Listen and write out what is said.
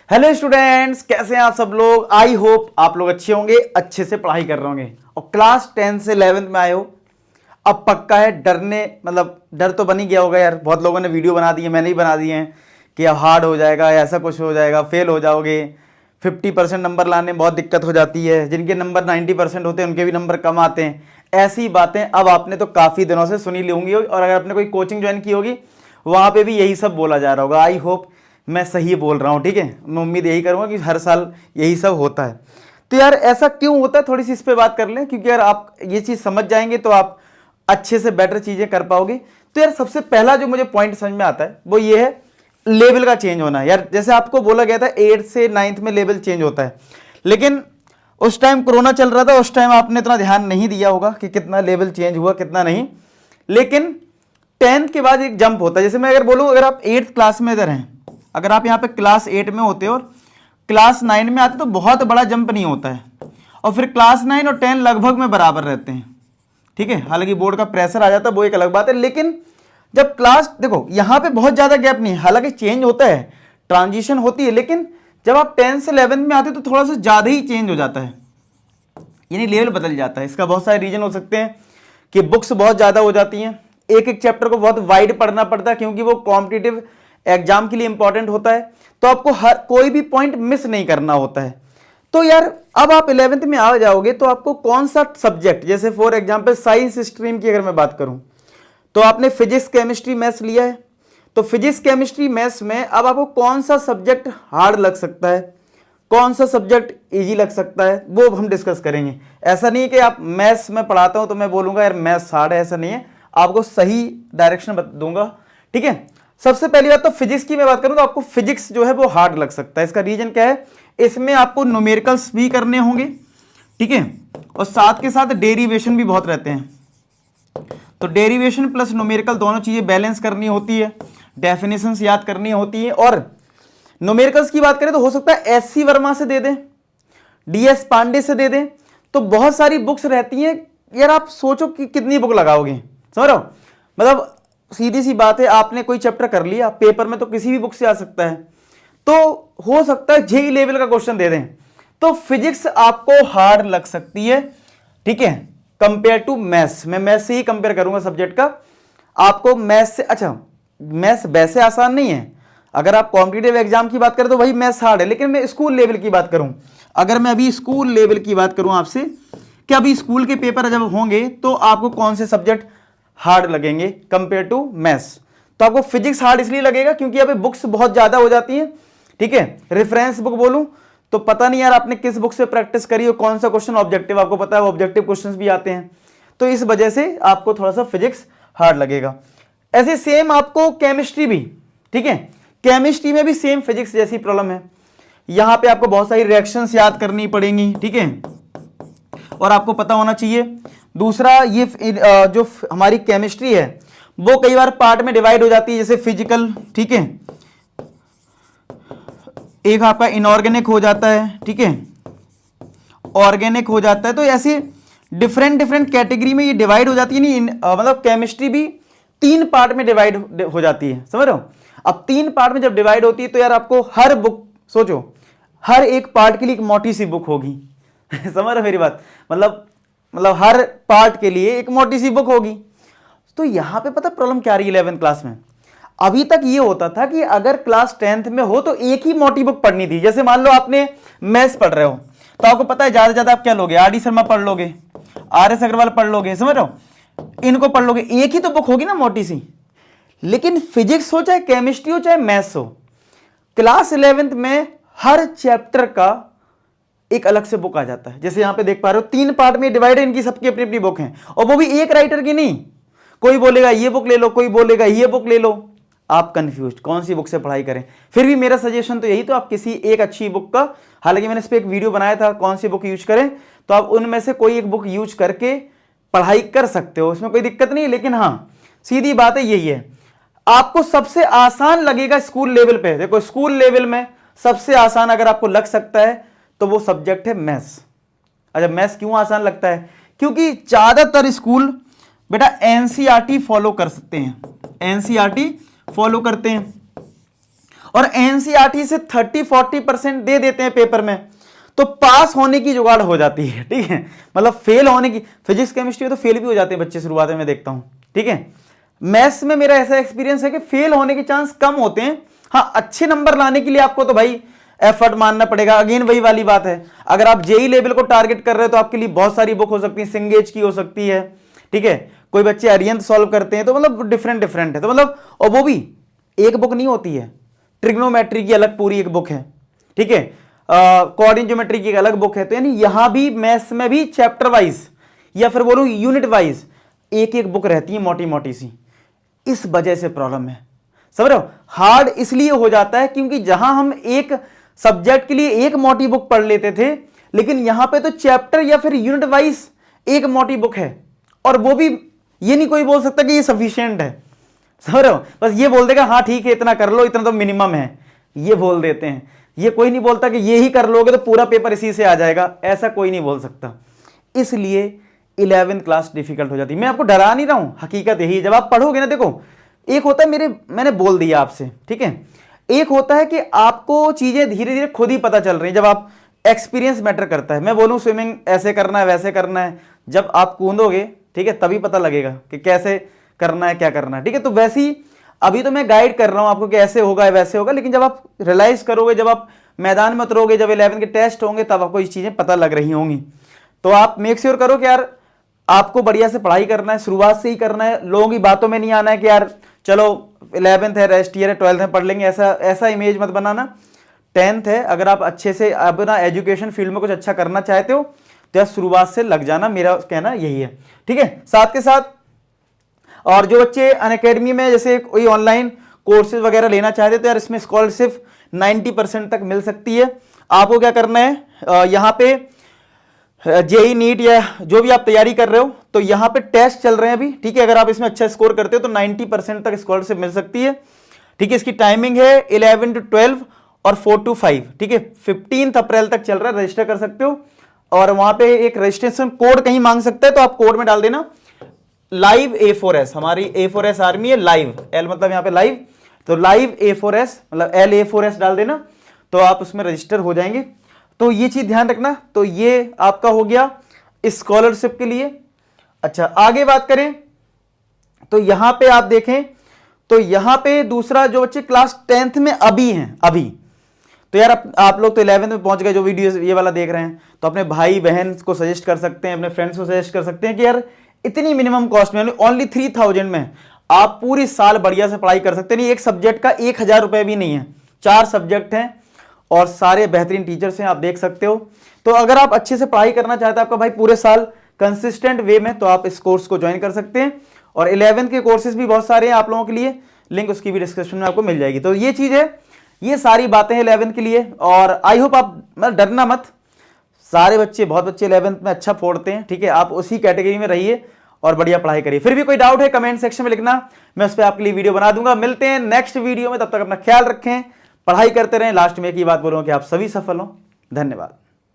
Hello students, कैसे हैं आप सब लोग। आई होप आप लोग अच्छे होंगे, अच्छे से पढ़ाई कर रहे होंगे और क्लास 10 से 11th में आए हो। अब पक्का है डरने, मतलब डर तो बन ही गया होगा यार। बहुत लोगों ने वीडियो बना दी है, मैंने ही बना दिए हैं कि अब हार्ड हो जाएगा, ऐसा कुछ हो जाएगा, फेल हो जाओगे, 50% नंबर लाने में बहुत दिक्कत हो जाती है, जिनके नंबर 90% होते हैं उनके भी नंबर कम आते हैं। ऐसी बातें अब आपने तो काफ़ी दिनों से सुनी ली होंगी, और अगर आपने कोई कोचिंग ज्वाइन की होगी वहाँ पे भी यही सब बोला जा रहा होगा। आई होप मैं सही बोल रहा हूँ, ठीक है। मैं उम्मीद यही करूँगा कि हर साल यही सब होता है। तो यार ऐसा क्यों होता है, थोड़ी सी इस पर बात कर लें, क्योंकि यार आप ये चीज़ समझ जाएंगे तो आप अच्छे से बेटर चीज़ें कर पाओगे। तो यार सबसे पहला जो मुझे पॉइंट समझ में आता है वो ये है, लेवल का चेंज होना है। यार जैसे आपको बोला गया था 8th से 9th में लेवल चेंज होता है, लेकिन उस टाइम कोरोना चल रहा था, उस टाइम आपने इतना ध्यान नहीं दिया होगा कि कितना लेवल चेंज हुआ कितना नहीं। लेकिन 10th के बाद एक जंप होता है। जैसे मैं अगर बोलूँ, अगर आप 8th क्लास में इधर हैं, अगर आप यहाँ पे क्लास 8 में होते हो और क्लास 9 में आते तो बहुत बड़ा जंप नहीं होता है, और फिर क्लास 9 और 10 लगभग में बराबर रहते हैं, ठीक है। हालांकि बोर्ड का प्रेशर आ जाता है वो एक अलग बात है, लेकिन जब क्लास देखो यहाँ पे बहुत ज़्यादा गैप नहीं है। हालांकि चेंज होता है, ट्रांजिशन होती है, लेकिन जब आप 10 से 11 में आते तो थोड़ा सा ज़्यादा ही चेंज हो जाता है, यानी लेवल बदल जाता है। इसका बहुत सारे रीजन हो सकते हैं कि बुक्स बहुत ज़्यादा हो जाती हैं, एक एक चैप्टर को बहुत वाइड पढ़ना पड़ता है, क्योंकि वो कॉम्पिटिटिव एग्जाम के लिए इंपॉर्टेंट होता है, तो आपको हर कोई भी पॉइंट मिस नहीं करना होता है। तो यार अब आप 11th में आ जाओगे तो आपको कौन सा सब्जेक्ट, जैसे फॉर एग्जाम्पल साइंस स्ट्रीम की अगर मैं बात करूं तो आपने फिजिक्स केमिस्ट्री मैथ्स लिया है, तो फिजिक्स केमिस्ट्री मैथ्स में अब आपको कौन सा सब्जेक्ट हार्ड लग सकता है, कौन सा सब्जेक्ट इजी लग सकता है, वो हम डिस्कस करेंगे। ऐसा नहीं है कि आप मैथ्स में पढ़ाता हूं तो मैं बोलूंगा यार मैथ्स हार्ड है, ऐसा नहीं है। आपको सही डायरेक्शन दूंगा, ठीक है। सबसे पहली बात तो फिजिक्स की मैं बात करूं तो आपको फिजिक्स जो है वो हार्ड लग सकता है। इसका रीजन क्या है, इसमें आपको न्यूमेरिकल्स भी करने होंगे, ठीक है, और साथ के साथ डेरिवेशन भी बहुत रहते हैं। तो डेरिवेशन प्लस न्यूमेरिकल दोनों चीजें बैलेंस करनी होती है, डेफिनेशंस याद करनी होती है। और न्यूमेरिकल्स की बात करें तो हो सकता है एससी वर्मा से दे दें, डीएस पांडे से दे दें, तो बहुत सारी बुक्स रहती हैं। यार आप सोचो कि कितनी बुक लगाओगे, समझ रहे हो। मतलब सीधी सी बात है, आपने कोई चैप्टर कर लिया, पेपर में तो किसी भी बुक से आ सकता है, तो हो सकता है जेई लेवल का क्वेश्चन दे दें, तो फिजिक्स आपको हार्ड लग सकती है, ठीक है, कंपेयर टू मैथ्स। मैं मैथ्स से ही कंपेयर करूंगा सब्जेक्ट का। आपको मैथ्स से, अच्छा मैथ्स वैसे आसान नहीं है, अगर आप कॉम्पिटिटिव एग्जाम की बात करें तो वही मैथ्स हार्ड है, लेकिन मैं स्कूल लेवल की बात करूं, अगर मैं अभी स्कूल लेवल की बात करूं आपसे कि अभी स्कूल के पेपर जब होंगे तो आपको कौन से सब्जेक्ट हार्ड लगेंगे कंपेयर टू मैथ्स, तो आपको फिजिक्स हार्ड इसलिए लगेगा क्योंकि अभी बुक्स बहुत ज्यादा हो जाती हैं, ठीक है। रेफरेंस बुक बोलूं तो पता नहीं यार आपने किस बुक से प्रैक्टिस करी हो, कौन सा क्वेश्चन ऑब्जेक्टिव आपको पता है, ऑब्जेक्टिव क्वेश्चंस भी आते हैं, तो इस वजह से आपको थोड़ा सा फिजिक्स हार्ड लगेगा। ऐसे सेम आपको केमिस्ट्री भी, ठीक है, केमिस्ट्री में भी सेम फिजिक्स जैसी प्रॉब्लम है। यहां पे आपको बहुत सारी रिएक्शंस याद करनी पड़ेंगी, ठीक है, और आपको पता होना चाहिए। दूसरा ये जो हमारी केमिस्ट्री है वो कई बार पार्ट में डिवाइड हो जाती है, जैसे फिजिकल, ठीक है, एक आपका इनऑर्गेनिक हो जाता है, ठीक है, ऑर्गेनिक हो जाता है, तो ऐसे डिफरेंट डिफरेंट कैटेगरी में ये डिवाइड हो जाती है। नहीं मतलब केमिस्ट्री भी 3 पार्ट में डिवाइड हो जाती है, समझ रहे हो। अब 3 पार्ट में जब डिवाइड होती है तो यार आपको हर बुक, सोचो हर एक पार्ट के लिए एक मोटी सी बुक होगी समझ रहे हो मेरी बात, मतलब हर पार्ट के लिए एक मोटी सी बुक होगी। तो यहां पे पता प्रॉब्लम क्या रही है 11th क्लास में, अभी तक ये होता था कि अगर क्लास 10th में हो तो एक ही मोटी बुक पढ़नी थी। जैसे मान लो आपने मैथ्स पढ़ रहे हो तो आपको पता है ज्यादा से ज्यादा आप क्या लोगे, आर डी शर्मा पढ़ लोगे, आर एस अग्रवाल पढ़ लोगे, समझ रहे हो, इनको पढ़ लोगे, एक ही तो बुक होगी ना मोटी सी। लेकिन फिजिक्स हो चाहे केमिस्ट्री हो चाहे मैथ्स हो, क्लास 11th में हर चैप्टर का एक अलग से बुक आ जाता है। जैसे यहां पे देख पा रहे हो 3 पार्ट में डिवाइड है, इनकी सबकी अपनी अपनी बुक है, और वो भी एक राइटर की नहीं, कोई बोलेगा ये बुक ले लो, कोई बोलेगा ये बुक ले लो, आप कंफ्यूज कौन सी बुक से पढ़ाई करें। फिर भी मेरा सजेशन तो यही, तो आप किसी एक अच्छी बुक का, हालांकि मैंने इस पर एक वीडियो बनाया था कौन सी बुक यूज करें, तो आप उनमें से कोई एक बुक यूज करके पढ़ाई कर सकते हो, उसमें कोई दिक्कत नहीं है। लेकिन हाँ सीधी बात है यही है, आपको सबसे आसान लगेगा स्कूल लेवल पे। देखो स्कूल लेवल में सबसे आसान अगर आपको लग सकता है तो वो सब्जेक्ट है मैथ्स। अच्छा मैथ्स क्यों आसान लगता है, क्योंकि ज्यादातर स्कूल बेटा एनसीईआरटी फॉलो कर सकते हैं, एनसीईआरटी फॉलो करते हैं, और एनसीईआरटी से 30-40% दे देते हैं पेपर में, तो पास होने की जुगाड़ हो जाती है, ठीक है। मतलब फेल होने की, फिजिक्स केमिस्ट्री में तो फेल भी हो जाते हैं बच्चे शुरुआत में, मैं देखता हूं, ठीक है। मैथ्स में मेरा ऐसा एक्सपीरियंस है कि फेल होने के चांस कम होते हैं। हाँ, अच्छे नंबर लाने के लिए आपको तो भाई एफर्ट मानना पड़ेगा। अगेन वही वाली बात है, अगर आप जेई लेवल को टारगेट कर रहे हो तो आपके लिए बहुत सारी बुक हो सकती है, सिंगेज की हो सकती है, ठीक है। कोई बच्चे अरिहंत सॉल्व करते हैं, तो मतलब डिफरेंट डिफरेंट है, तो मतलब, और वो भी एक बुक नहीं होती है, ट्रिग्नोमेट्री की अलग पूरी एक बुक है, ठीक है, कोऑर्डिनेट ज्योमेट्री की एक अलग बुक है। तो यानी यहां भी मैथ्स में भी चैप्टर वाइज या फिर बोलूं यूनिट वाइज एक एक बुक रहती है मोटी मोटी सी। इस वजह से प्रॉब्लम है, समझ रहे हो। हार्ड इसलिए हो जाता है क्योंकि जहां हम एक सब्जेक्ट के लिए एक मोटी बुक पढ़ लेते थे, लेकिन यहां पे तो चैप्टर या फिर यूनिट वाइज एक मोटी बुक है, और वो भी ये नहीं कोई बोल सकता कि ये सफिशिएंट है, समझ रहे हो। बस ये बोल देगा हाँ ठीक है इतना कर लो, इतना तो मिनिमम है, ये बोल देते हैं। ये कोई नहीं बोलता कि ये ही कर लोगे तो पूरा पेपर इसी से आ जाएगा, ऐसा कोई नहीं बोल सकता। इसलिए 11th क्लास डिफिकल्ट हो जाती है। मैं आपको डरा नहीं रहा हूं, हकीकत यही है। जब आप पढ़ोगे ना, देखो एक होता है मैंने बोल दिया आपसे, ठीक है, एक होता है कि आपको चीजें धीरे धीरे खुद ही पता चल रही है, जब आप एक्सपीरियंस मैटर करता है। मैं बोलूं स्विमिंग ऐसे करना है वैसे करना है, जब आप कूदोगे, ठीक है, तभी पता लगेगा कि कैसे करना है क्या करना है, ठीक है। तो वैसे ही अभी तो मैं गाइड कर रहा हूं आपको कि ऐसे होगा वैसे होगा, लेकिन जब आप रियलाइज करोगे, जब आप मैदान में उतरोगे, जब 11 के टेस्ट होंगे, तब आपको ये चीजें पता लग रही होंगी। तो आप मेक श्योर करो कि यार आपको बढ़िया से पढ़ाई करना है, शुरुआत से ही करना है, लोगों की बातों में नहीं आना है कि यार चलो 11th है, रेस्ट ईयर है, 12th में पढ़ लेंगे, ऐसा इमेज मत बनाना। 10th है, अगर आप अच्छे से अपना एजुकेशन फील्ड में कुछ अच्छा करना चाहते हो तो यार शुरुआत से लग जाना, मेरा कहना यही है, ठीक है। साथ के साथ और जो बच्चे अनअकैडमी में जैसे कोई ऑनलाइन कोर्सेज वगैरह लेना चाहते हैं, तो यार इसमें स्कॉलरशिप 90% तक मिल सकती है। आपको क्या करना है, यहाँ पे जेई नीट या जो भी आप तैयारी कर रहे हो, तो यहाँ पे टेस्ट चल रहे हैं अभी, ठीक है। अगर आप इसमें अच्छा स्कोर करते हो तो 90% तक स्कॉलरशिप मिल सकती है, ठीक है। इसकी टाइमिंग है 11 to 12 और 4 to 5, ठीक है। 15 अप्रैल तक चल रहा है, रजिस्टर कर सकते हो। और वहां पे एक रजिस्ट्रेशन कोड कहीं मांग सकता है, तो आप कोड में डाल देना लाइव A4S, हमारी A4S आर्मी है, लाइव एल मतलब यहाँ पे लाइव, तो लाइव A4S मतलब LA4S डाल देना, तो आप उसमें रजिस्टर हो जाएंगे। तो ये चीज ध्यान रखना। तो ये आपका हो गया स्कॉलरशिप के लिए। अच्छा, आगे बात करें तो यहां पे आप देखें तो यहां पे दूसरा जो बच्चे क्लास 10th में अभी हैं, अभी तो यार आप लोग तो 11th में पहुंच गए, जो वीडियो ये वाला देख रहे हैं, तो अपने भाई बहन को सजेस्ट कर सकते हैं, अपने फ्रेंड्स को सजेस्ट कर सकते हैं कि यार इतनी मिनिमम कॉस्ट में, ओनली 3000 में आप पूरी साल बढ़िया से पढ़ाई कर सकते हैं। एक सब्जेक्ट का 1000 रुपए भी नहीं है, 4 सब्जेक्ट हैं और सारे बेहतरीन टीचर्स हैं, आप देख सकते हो। तो अगर आप अच्छे से पढ़ाई करना चाहते हैं आपका भाई पूरे साल कंसिस्टेंट वे में, तो आप इस कोर्स को ज्वाइन कर सकते हैं। और 11th के कोर्सेज भी बहुत सारे हैं आप लोगों के लिए, लिंक उसकी भी डिस्क्रिप्शन में आपको मिल जाएगी। तो ये चीज है, ये सारी बातें हैं 11th के लिए। और आई होप आप मतलब डरना मत, सारे बच्चे, बहुत बच्चे 11th में अच्छा फोड़ते हैं, ठीक है। आप उसी कैटेगरी में रहिए और बढ़िया पढ़ाई करिए। फिर भी कोई डाउट है कमेंट सेक्शन में लिखना, मैं उस पर आपके लिए वीडियो बना दूंगा। मिलते हैं नेक्स्ट वीडियो में, तब तक अपना ख्याल रखें, पढ़ाई करते रहें। लास्ट में एक ही बात बोलूंगा कि आप सभी सफल हों। धन्यवाद।